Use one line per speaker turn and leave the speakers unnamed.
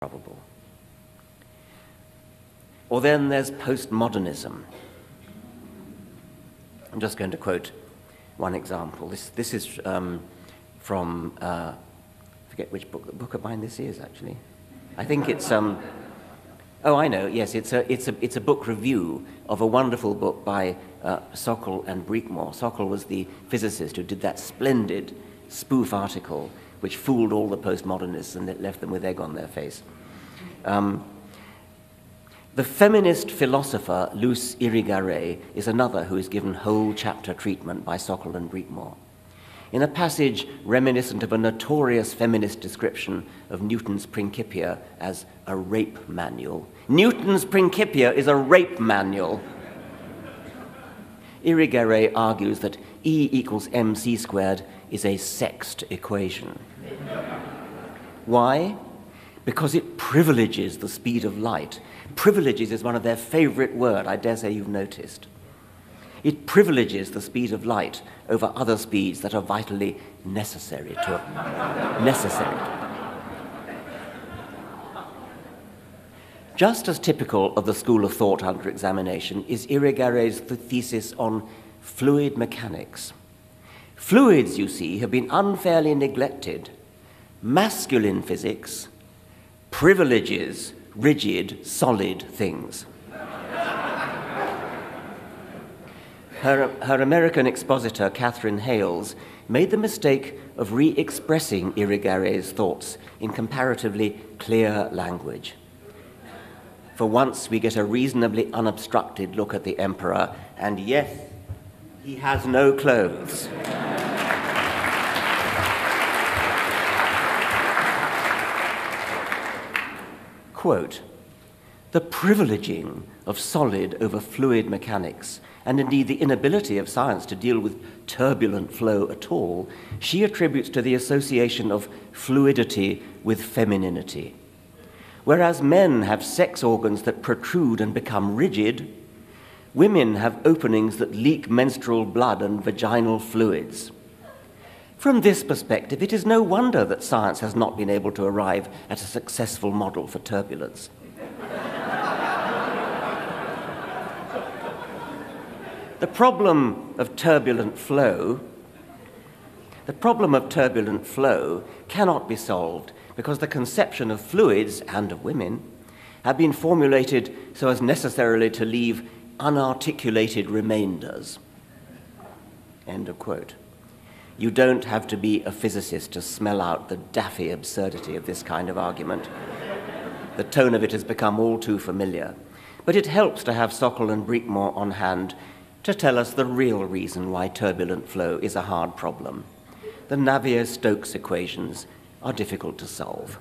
probable. Or then there's postmodernism. I'm just going to quote one example. This is from, I forget which book of mine this is, actually. I think it's, oh, I know, yes, it's a book review of a wonderful book by Sokol and Breakmore. Sokol was the physicist who did that splendid spoof article which fooled all the postmodernists and it left them with egg on their face. The feminist philosopher Luce Irigaray is another who is given whole chapter treatment by Sokol and Breakmore. In a passage reminiscent of a notorious feminist description of Newton's Principia as a rape manual. Newton's Principia is a rape manual. Irigaray argues that E equals mc squared is a sexed equation. Why? Because it privileges the speed of light. Privileges is one of their favorite words, I dare say you've noticed. It privileges the speed of light over other speeds that are vitally necessary to it. Just as typical of the school of thought under examination is Irigaray's thesis on fluid mechanics. Fluids, you see, have been unfairly neglected. Masculine physics privileges rigid, solid things. Her American expositor, Catherine Hales, made the mistake of re-expressing Irigaray's thoughts in comparatively clear language. For once, we get a reasonably unobstructed look at the emperor, and yes, he has no clothes. Quote, the privileging of solid over fluid mechanics, and indeed the inability of science to deal with turbulent flow at all, she attributes to the association of fluidity with femininity. Whereas men have sex organs that protrude and become rigid, women have openings that leak menstrual blood and vaginal fluids. From this perspective, it is no wonder that science has not been able to arrive at a successful model for turbulence. The problem of turbulent flow cannot be solved because the conception of fluids and of women have been formulated so as necessarily to leave unarticulated remainders. End of quote. You don't have to be a physicist to smell out the daffy absurdity of this kind of argument. The tone of it has become all too familiar. But it helps to have Sokol and Breakmore on hand to tell us the real reason why turbulent flow is a hard problem. The Navier-Stokes equations are difficult to solve.